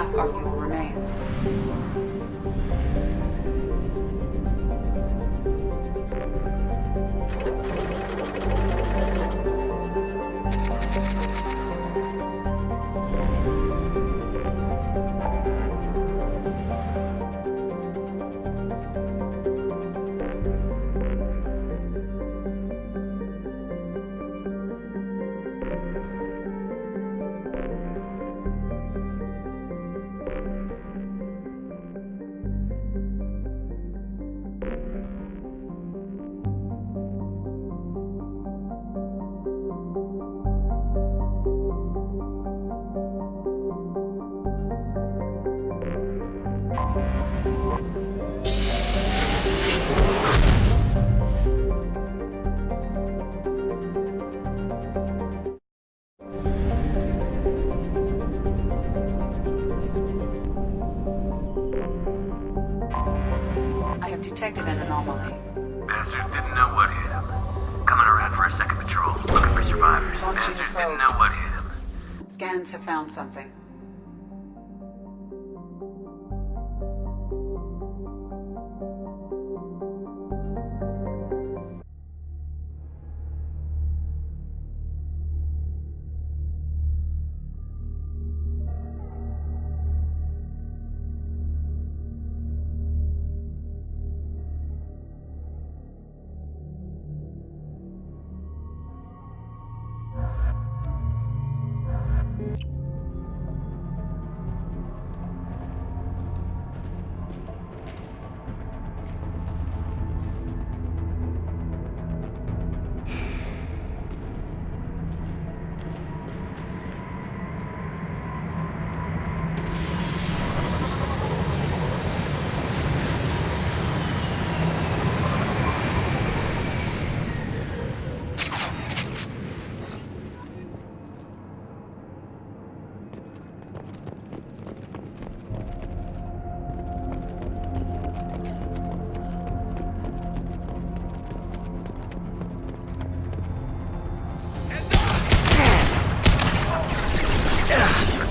half our fuel remains. I have detected an anomaly. Bastards didn't know what hit him. Coming around for a second patrol, looking for survivors. Launching Bastards probe. didn't know what hit him. Scans have found something.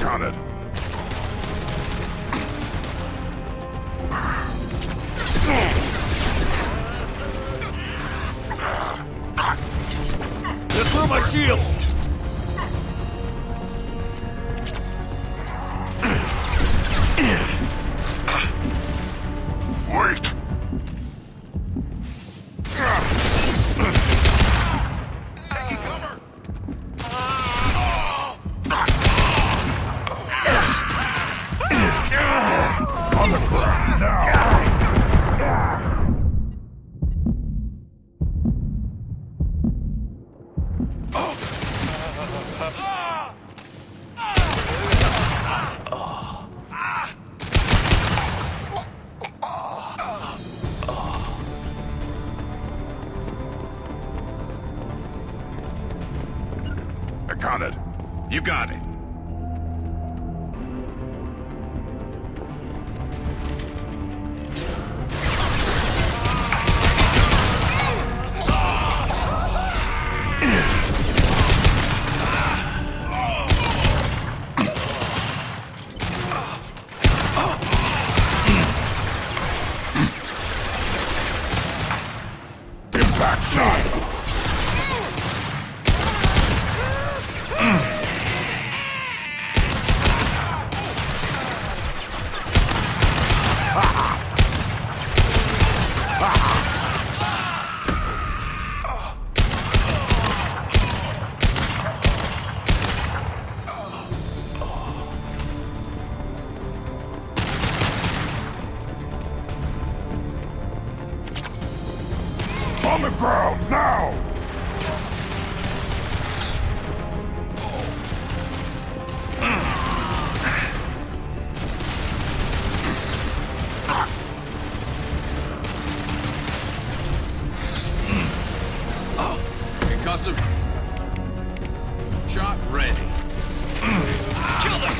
Got it. Just through my shield. Wait. Taking cover. On the ground now. I got it. You got it. Impact shot. On the ground now! Concussive shot ready. Kill them!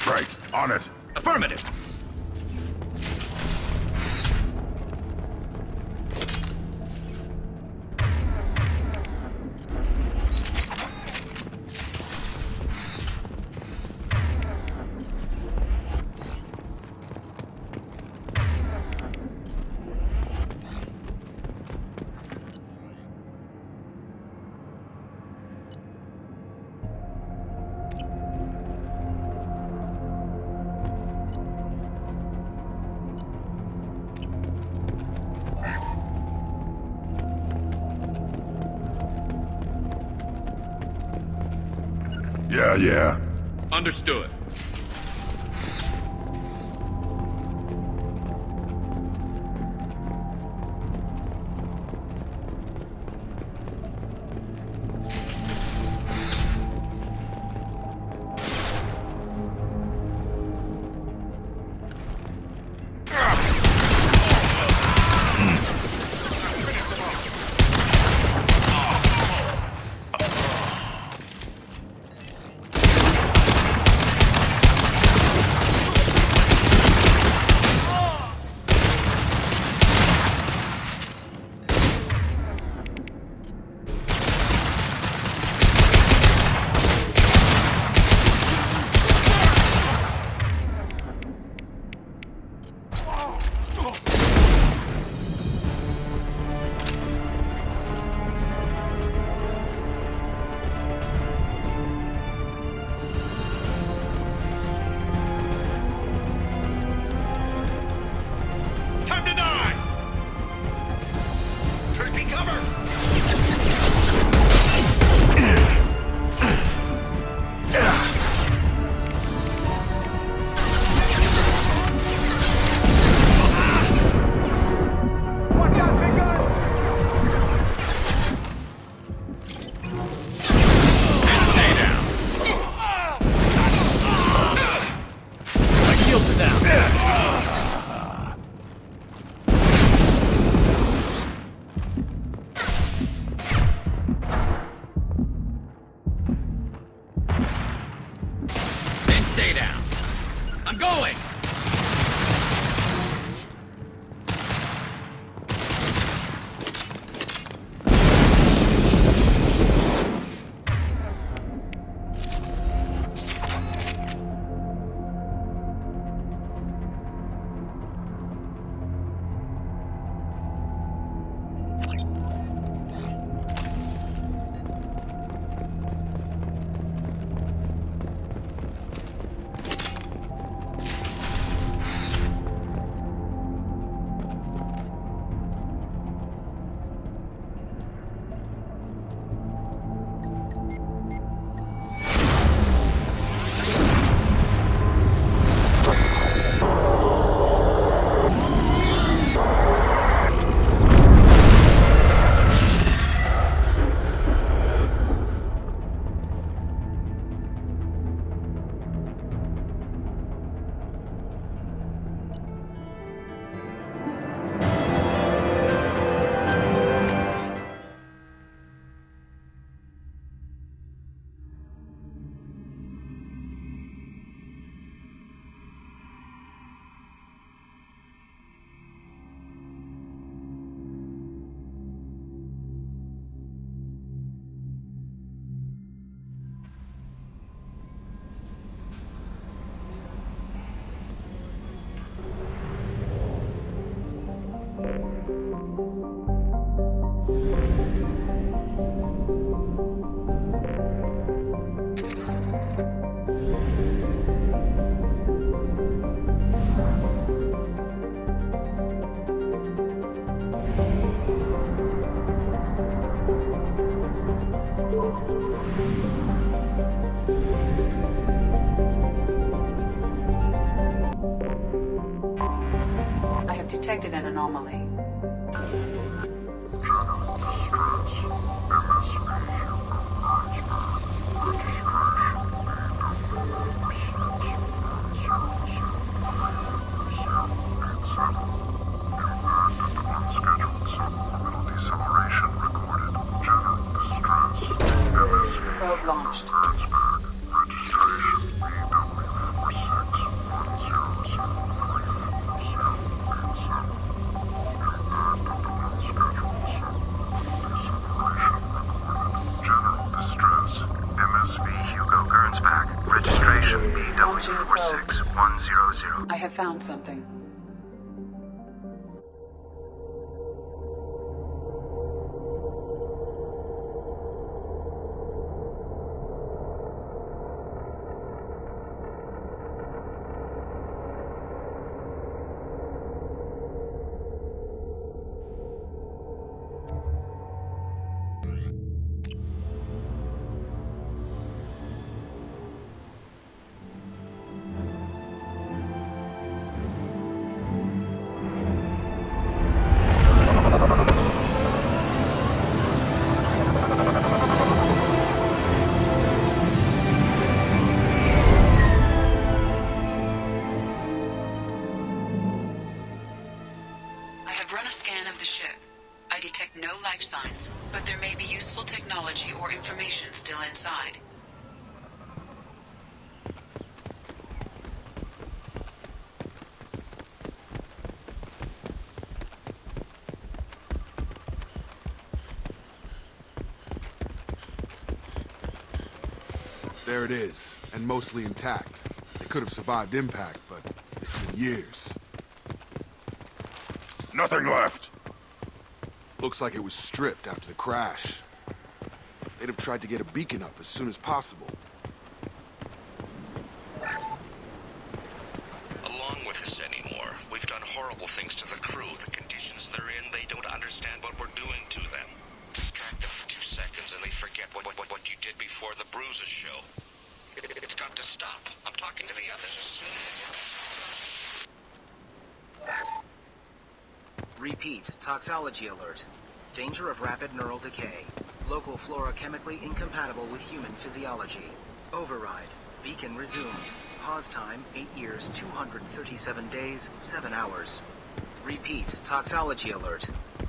Right, on it. Affirmative. Yeah. Understood. Time to die! Taking cover! And stay down. My shields are down. Then stay down. I'm going! I have detected an anomaly. Probe launched. Launching the probe. 46100. I have found something. inside. There it is, and mostly intact. It could have survived impact, but it's been years. Nothing left. Looks like it was stripped after the crash. They'd have tried to get a beacon up as soon as possible. Along with this anymore. We've done horrible things to the crew. The conditions they're in, they don't understand what we're doing to them. Distract them for 2 seconds and they forget what you did before the bruises show. It's got to stop. I'm talking to the others as soon as... Repeat, toxology alert. Danger of rapid neural decay. Local flora chemically incompatible with human physiology. Override. Beacon resumed. Pause time, 8 years, 237 days, 7 hours. Repeat, toxology alert.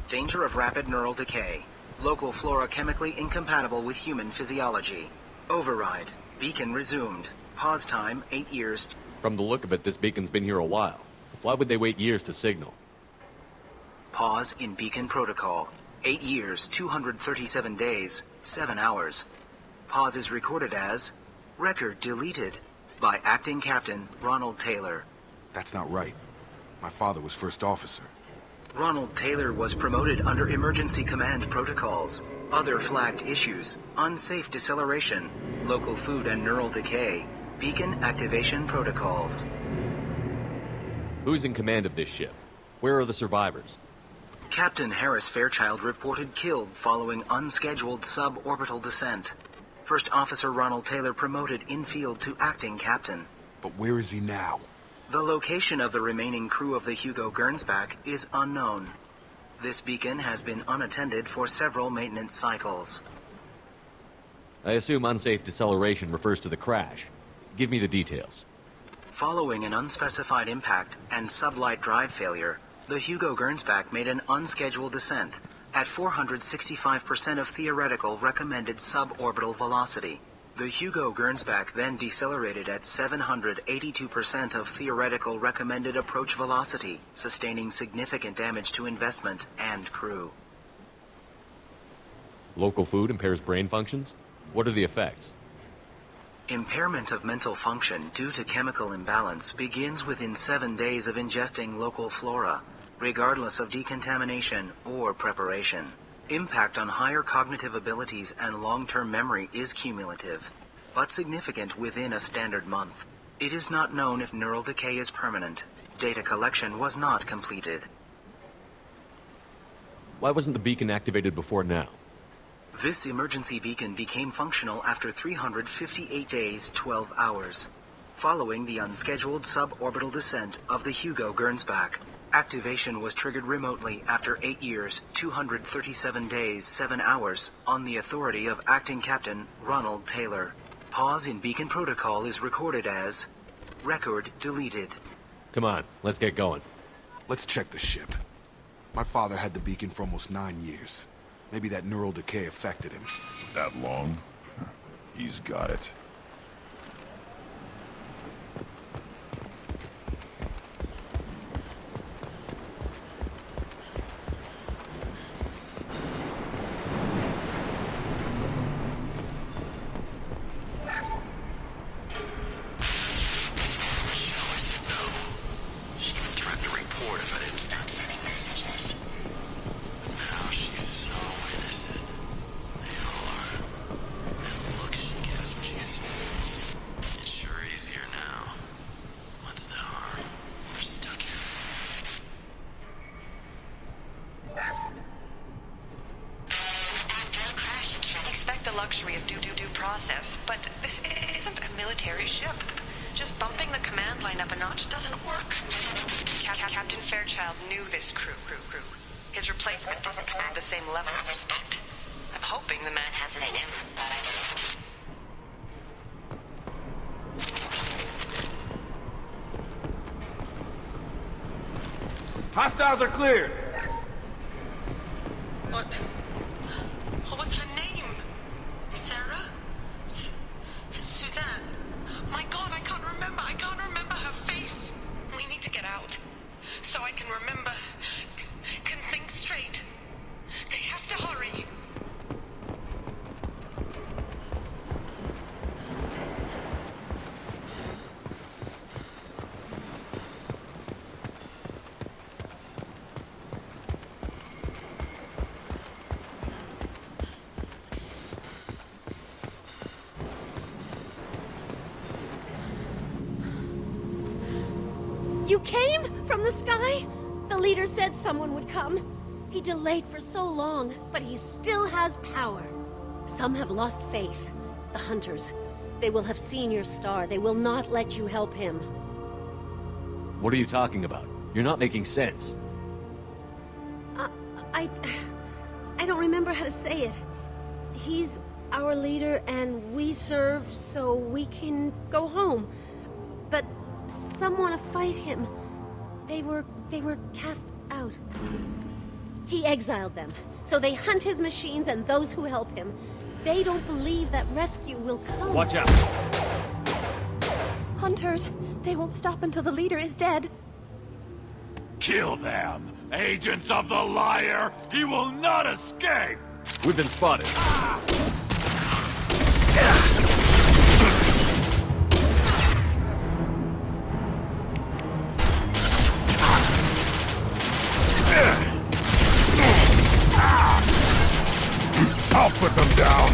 Danger of rapid neural decay. Local flora chemically incompatible with human physiology. Override. Beacon resumed. Pause time, 8 years. From the look of it, this beacon's been here a while. Why would they wait years to signal? Pause in beacon protocol. 8 years, 237 days, 7 hours. Pause is recorded as record deleted by Acting Captain Ronald Taylor. That's not right. My father was first officer. Ronald Taylor was promoted under emergency command protocols. Other flagged issues: unsafe deceleration, local food and neural decay, beacon activation protocols. Who's in command of this ship? Where are the survivors? Captain Harris Fairchild reported killed following unscheduled suborbital descent. First Officer Ronald Taylor promoted in-field to acting captain. But where is he now? The location of the remaining crew of the Hugo Gernsback is unknown. This beacon has been unattended for several maintenance cycles. I assume unsafe deceleration refers to the crash. Give me the details. Following an unspecified impact and sublight drive failure, the Hugo Gernsback made an unscheduled descent at 465% of theoretical recommended suborbital velocity. The Hugo Gernsback then decelerated at 782% of theoretical recommended approach velocity, sustaining significant damage to investment and crew. Local food impairs brain functions? What are the effects? Impairment of mental function due to chemical imbalance begins within 7 days of ingesting local flora, regardless of decontamination or preparation. Impact on higher cognitive abilities and long-term memory is cumulative, but significant within a standard month. It is not known if neural decay is permanent. Data collection was not completed. Why wasn't the beacon activated before now? This emergency beacon became functional after 358 days, 12 hours, following the unscheduled suborbital descent of the Hugo Gernsback. Activation was triggered remotely after 8 years, 237 days, 7 hours, on the authority of Acting Captain Ronald Taylor. Pause in beacon protocol is recorded as record deleted. Come on, let's get going. Let's check the ship. My father had the beacon for almost 9 years. Maybe that neural decay affected him. That long? He's got it. Luxury of due process, but this isn't a military ship. Just bumping the command line up a notch doesn't work. Captain Fairchild knew this crew. His replacement doesn't command the same level of respect. I'm hoping the man has it in him. Hostiles are cleared! What was her name? Sarah? You came? From the sky? The leader said someone would come. He delayed for so long, but he still has power. Some have lost faith. The hunters. They will have seen your star. They will not let you help him. What are you talking about? You're not making sense. I don't remember how to say it. He's our leader and we serve so we can go home. But some want to fight him. They were cast out. He exiled them, so they hunt his machines and those who help him. They don't believe that rescue will come. Watch out! Hunters, they won't stop until the leader is dead. Kill them! Agents of the liar! He will not escape! We've been spotted. I'll put them down!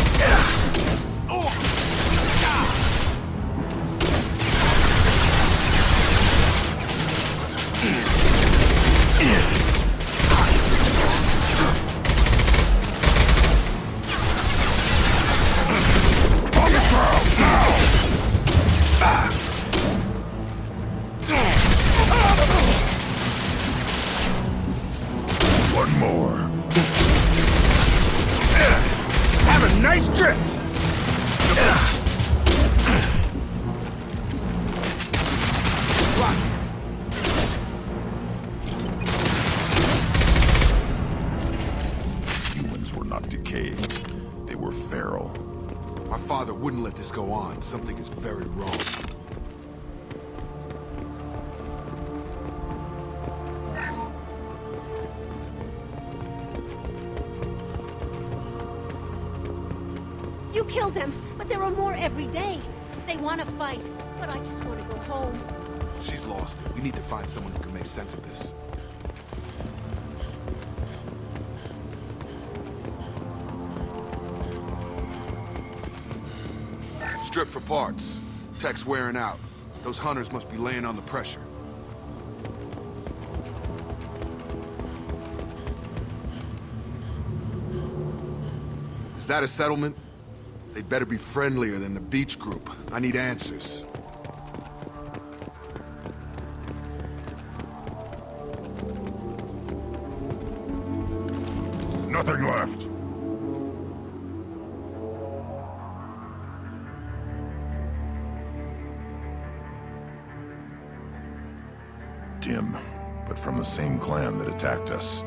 One more. Have a nice trip! Humans were not decaying. They were feral. My father wouldn't let this go on. Something is very wrong. You killed them, but there are more every day. They want to fight, but I just want to go home. She's lost it. We need to find someone who can make sense of this. Strip for parts. Tech's wearing out. Those hunters must be laying on the pressure. Is that a settlement? They'd better be friendlier than the beach group. I need answers. Nothing left. Dim, but from the same clan that attacked us.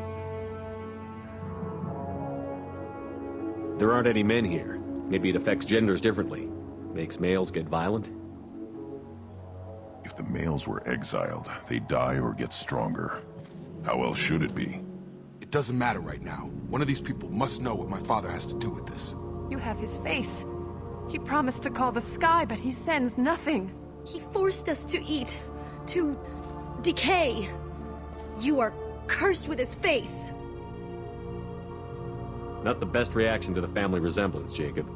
There aren't any men here. Maybe it affects genders differently. Makes males get violent? If the males were exiled, they die or get stronger. How else should it be? It doesn't matter right now. One of these people must know what my father has to do with this. You have his face. He promised to call the sky, but he sends nothing. He forced us to eat, to decay. You are cursed with his face. Not the best reaction to the family resemblance, Jacob.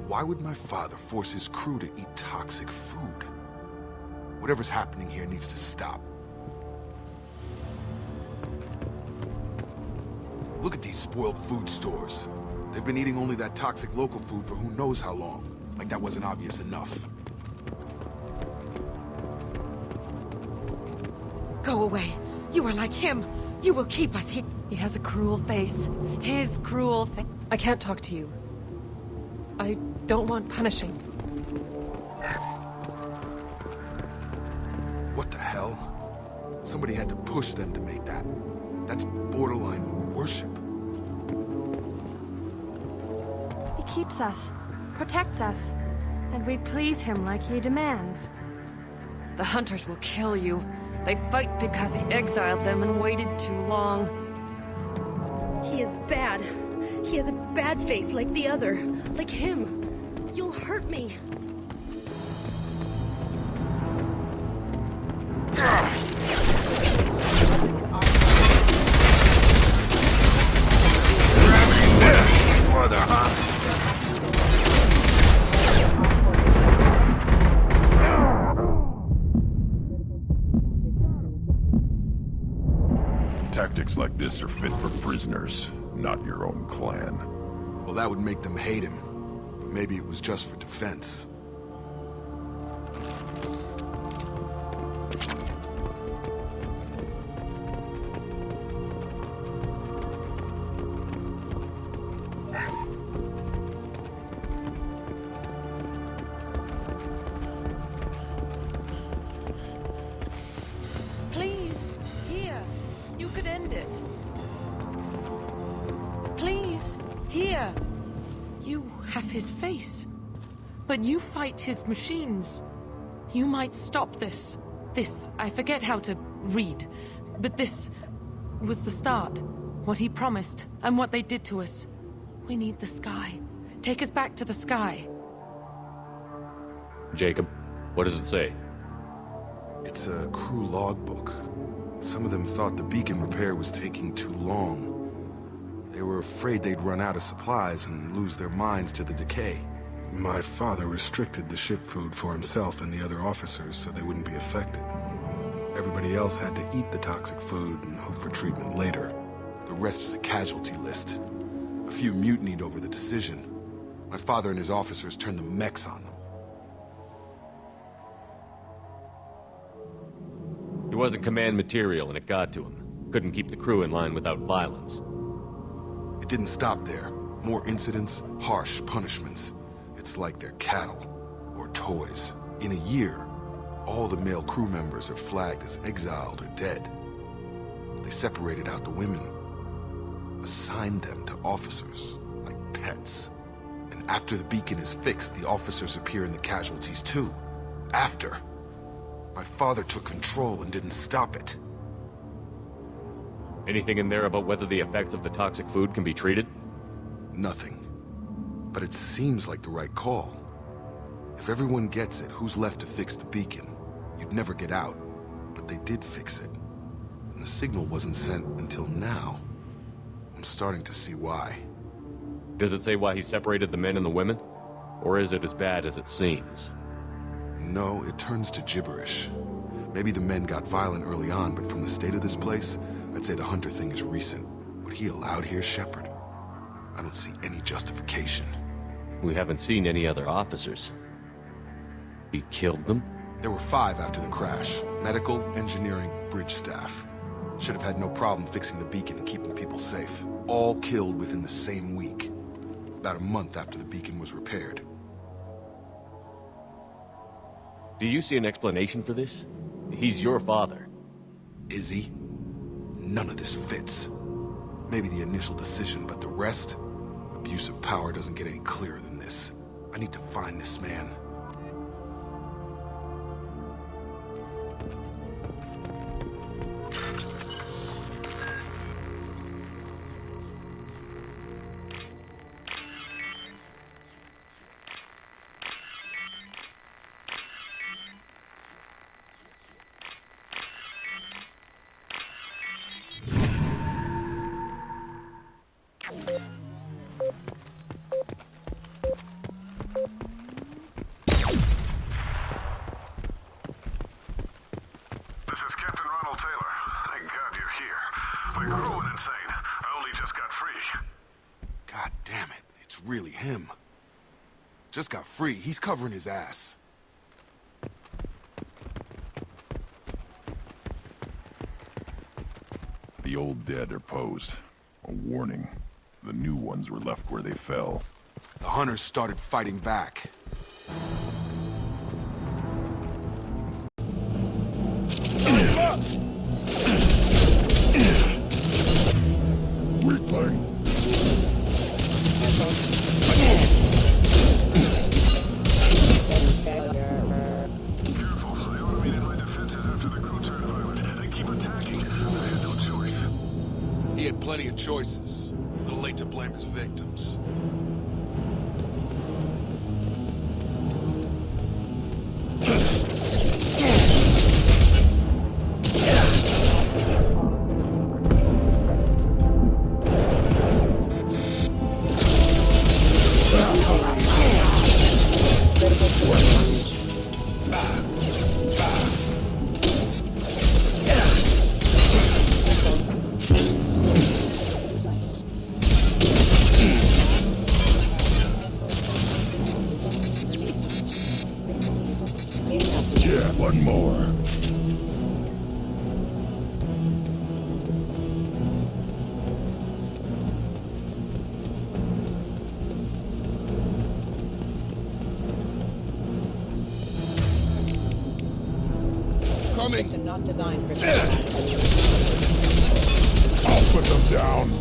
Why would my father force his crew to eat toxic food? Whatever's happening here needs to stop. Look at these spoiled food stores. They've been eating only that toxic local food for who knows how long. Like that wasn't obvious enough. Go away. You are like him. You will keep us here. He has a cruel face. His cruel face. I can't talk to you. I don't want punishing. What the hell? Somebody had to push them to make that. That's borderline worship. He keeps us, protects us, and we please him like he demands. The hunters will kill you. They fight because he exiled them and waited too long. He is bad. He has a bad face like the other. Like him. You'll hurt me. Tactics like this are fit for prisoners, not your own clan. Well, that would make them hate him. But maybe it was just for defense. Please, here. You could end it. Please, here. You have his face. But you fight his machines. You might stop this. This, I forget how to read. But this was the start. What he promised, and what they did to us. We need the sky. Take us back to the sky. Jacob, what does it say? It's a crew logbook. Some of them thought the beacon repair was taking too long. They were afraid they'd run out of supplies and lose their minds to the decay. My father restricted the ship food for himself and the other officers so they wouldn't be affected. Everybody else had to eat the toxic food and hope for treatment later. The rest is a casualty list. A few mutinied over the decision. My father and his officers turned the mechs on them. He wasn't command material and it got to him. Couldn't keep the crew in line without violence. It didn't stop there. More incidents, harsh punishments. It's like they're cattle, or toys. In a year, all the male crew members are flagged as exiled or dead. They separated out the women, assigned them to officers, like pets. And after the beacon is fixed, the officers appear in the casualties too. After. My father took control and didn't stop it. Anything in there about whether the effects of the toxic food can be treated? Nothing. But it seems like the right call. If everyone gets it, who's left to fix the beacon? You'd never get out. But they did fix it. And the signal wasn't sent until now. I'm starting to see why. Does it say why he separated the men and the women? Or is it as bad as it seems? No, it turns to gibberish. Maybe the men got violent early on, but from the state of this place, I'd say the Hunter thing is recent. What he allowed here, Shepard? I don't see any justification. We haven't seen any other officers. He killed them? There were 5 after the crash. Medical, engineering, bridge staff. Should have had no problem fixing the beacon and keeping people safe. All killed within the same week. About a month after the beacon was repaired. Do you see an explanation for this? He's your father. Is he? None of this fits. Maybe the initial decision, but the rest? Abuse of power doesn't get any clearer than this. I need to find this man. This is Captain Ronald Taylor. Thank God you're here. My crew went insane. I only just got free. God damn it, it's really him. Just got free, he's covering his ass. The old dead are posed. A warning. The new ones were left where they fell. The hunters started fighting back. Weakling! Careful, they automated my defenses after the crew turned violent. They keep attacking. I had no choice. He had plenty of choices. A little late to blame his victims. One more. Coming. System not designed for I'll put them down.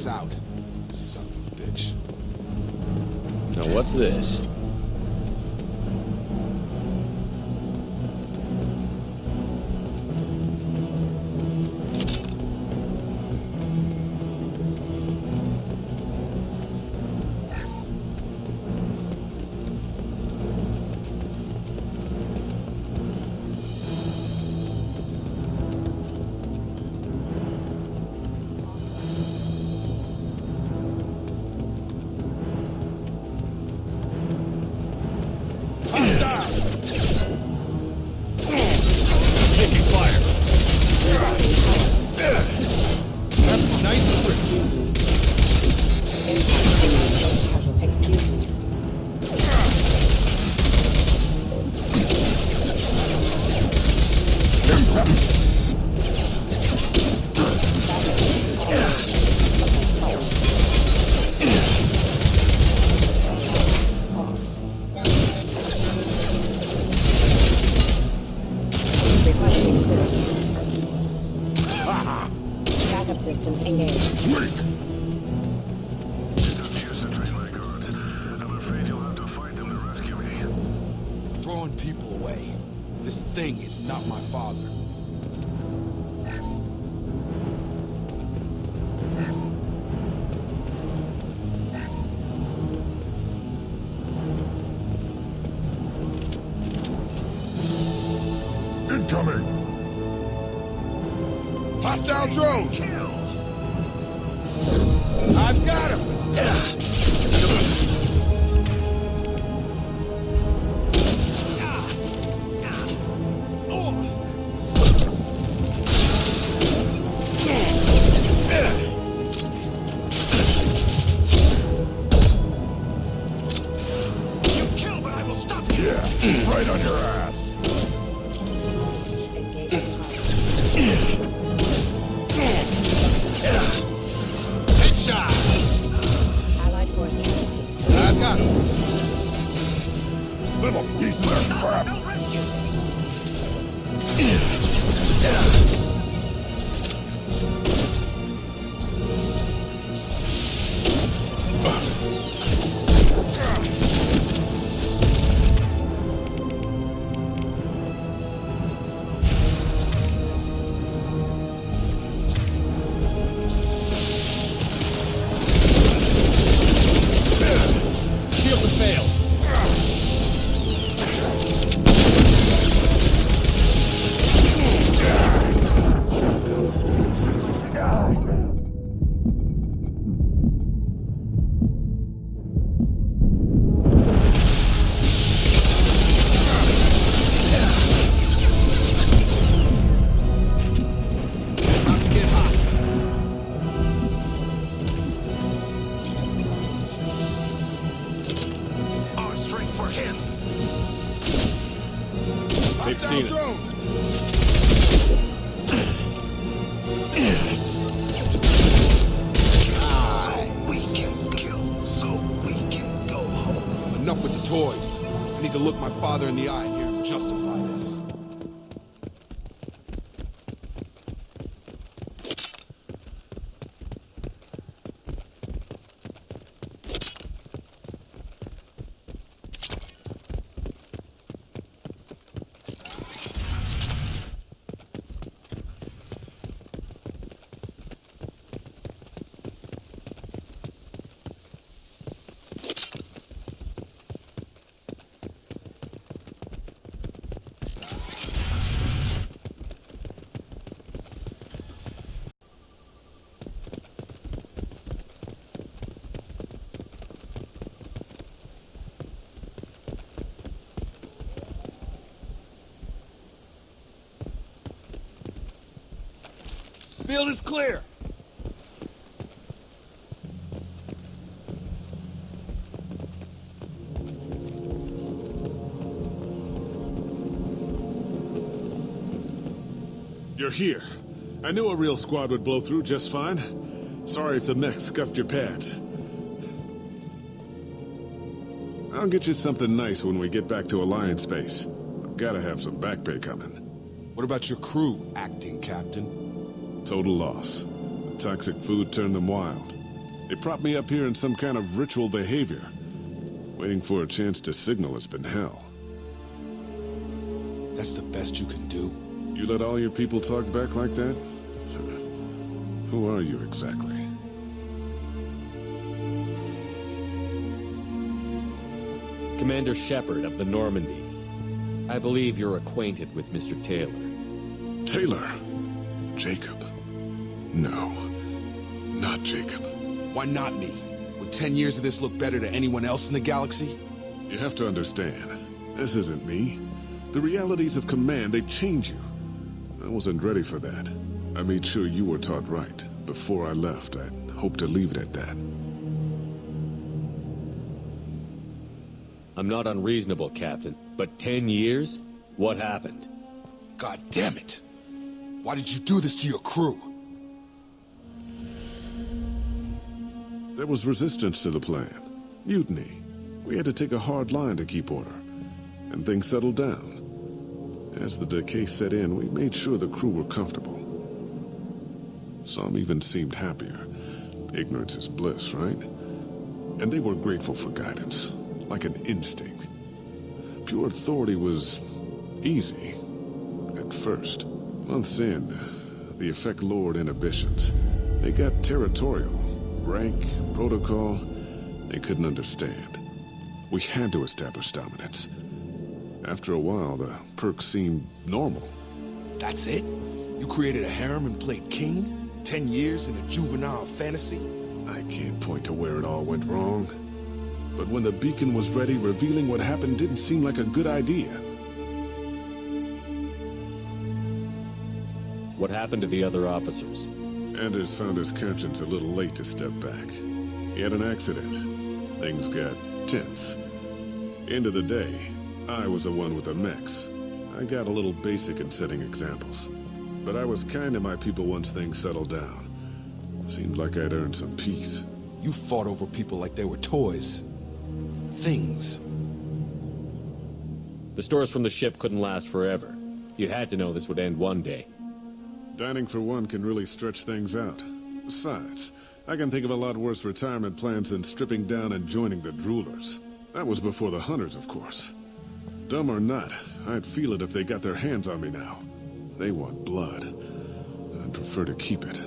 Out. Son of a bitch. Now what's this? Incoming! Hostile drone! I've got him! You kill, but I will stop you! Yeah, right on your ass! Allied force casualty. I've got him. Little piece of crap! They've seen Hostile us. We can kill so we can go home. Enough with the toys. I need to look my father in the eye and hear him justify this. Field is clear. You're here. I knew a real squad would blow through just fine. Sorry if the mech scuffed your pads. I'll get you something nice when we get back to Alliance Space. I've gotta have some back pay coming. What about your crew, acting captain? Total loss. The toxic food turned them wild. They propped me up here in some kind of ritual behavior. Waiting for a chance to signal has been hell. That's the best you can do? You let all your people talk back like that? Who are you exactly? Commander Shepard of the Normandy. I believe you're acquainted with Mr. Taylor. Taylor? Jacob? No, not Jacob. Why not me? Would 10 years of this look better to anyone else in the galaxy? You have to understand, this isn't me. The realities of command, they change you. I wasn't ready for that. I made sure you were taught right. Before I left, I'd hoped to leave it at that. I'm not unreasonable, Captain, but 10 years? What happened? God damn it! Why did you do this to your crew? There was resistance to the plan. Mutiny. We had to take a hard line to keep order. And things settled down. As the decay set in, we made sure the crew were comfortable. Some even seemed happier. Ignorance is bliss, right? And they were grateful for guidance, like an instinct. Pure authority was easy, at first. Months in, the effect lowered inhibitions. They got territorial. Rank, protocol, they couldn't understand. We had to establish dominance. After a while, the perks seemed normal. That's it? You created a harem and played king? 10 years in a juvenile fantasy? I can't point to where it all went wrong. But when the beacon was ready, revealing what happened didn't seem like a good idea. What happened to the other officers? Anders found his conscience a little late to step back. He had an accident. Things got tense. End of the day, I was the one with the mechs. I got a little basic in setting examples. But I was kind to my people once things settled down. Seemed like I'd earned some peace. You fought over people like they were toys. Things. The stores from the ship couldn't last forever. You had to know this would end one day. Dining for one can really stretch things out. Besides, I can think of a lot worse retirement plans than stripping down and joining the droolers. That was before the hunters, of course. Dumb or not, I'd feel it if they got their hands on me now. They want blood. I'd prefer to keep it.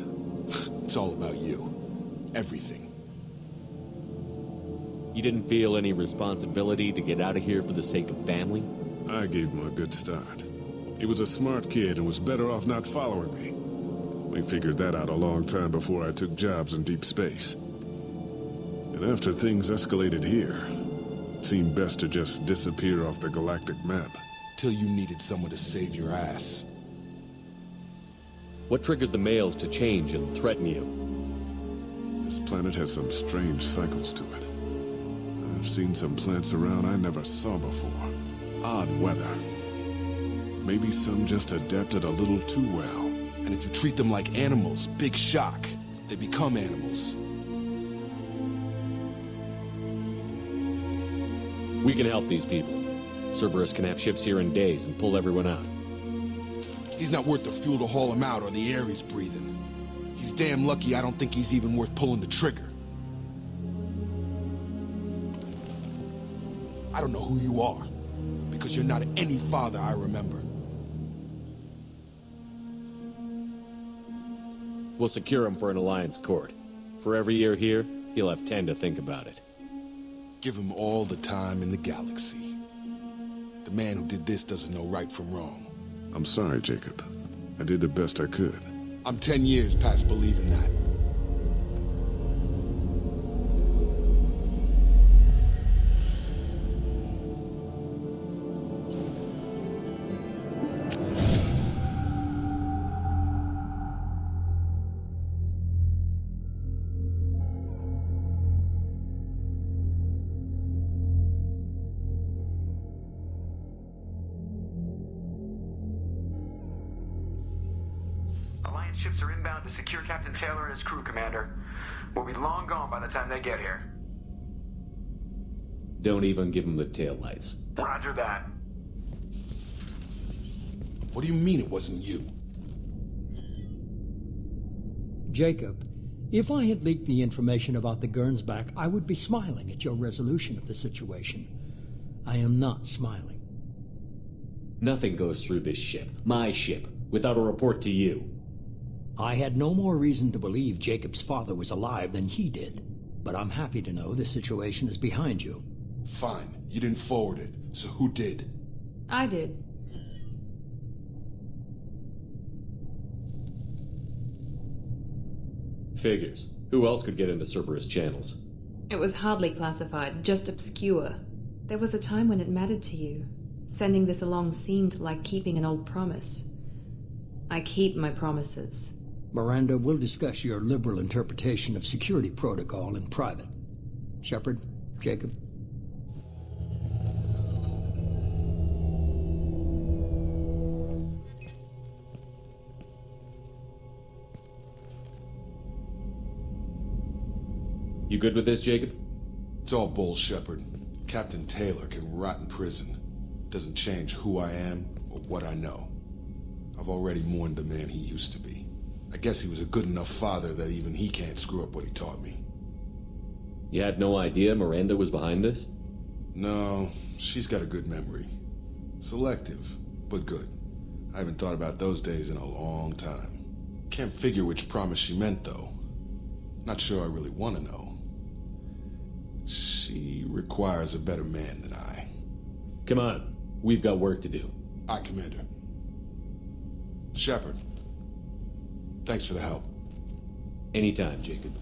It's all about you. Everything. You didn't feel any responsibility to get out of here for the sake of family? I gave him a good start. He was a smart kid and was better off not following me. We figured that out a long time before I took jobs in deep space. And after things escalated here, it seemed best to just disappear off the galactic map. Till you needed someone to save your ass. What triggered the males to change and threaten you? This planet has some strange cycles to it. I've seen some plants around I never saw before. Odd weather. Maybe some just adapted a little too well. And if you treat them like animals, big shock. They become animals. We can help these people. Cerberus can have ships here in days and pull everyone out. He's not worth the fuel to haul him out or the air he's breathing. He's damn lucky I don't think he's even worth pulling the trigger. I don't know who you are, because you're not any father I remember. We'll secure him for an alliance court. For every year here, he'll have 10 to think about it. Give him all the time in the galaxy. The man who did this doesn't know right from wrong. I'm sorry, Jacob. I did the best I could. I'm 10 years past believing that. Alliance ships are inbound to secure Captain Taylor and his crew, Commander. We'll be long gone by the time they get here. Don't even give him the taillights. Roger that. What do you mean it wasn't you? Jacob, if I had leaked the information about the Gernsback, I would be smiling at your resolution of the situation. I am not smiling. Nothing goes through this ship, my ship, without a report to you. I had no more reason to believe Jacob's father was alive than he did. But I'm happy to know the situation is behind you. Fine. You didn't forward it, so who did? I did. Figures. Who else could get into Cerberus channels? It was hardly classified, just obscure. There was a time when it mattered to you. Sending this along seemed like keeping an old promise. I keep my promises. Miranda, we'll discuss your liberal interpretation of security protocol in private. Shepard, Jacob. You good with this, Jacob? It's all bull, Shepard. Captain Taylor can rot in prison. Doesn't change who I am or what I know. I've already mourned the man he used to be. I guess he was a good enough father that even he can't screw up what he taught me. You had no idea Miranda was behind this? No, she's got a good memory. Selective, but good. I haven't thought about those days in a long time. Can't figure which promise she meant, though. Not sure I really want to know. She requires a better man than I. Come on, we've got work to do. Aye, Commander. Shepard, thanks for the help. Anytime, Jacob.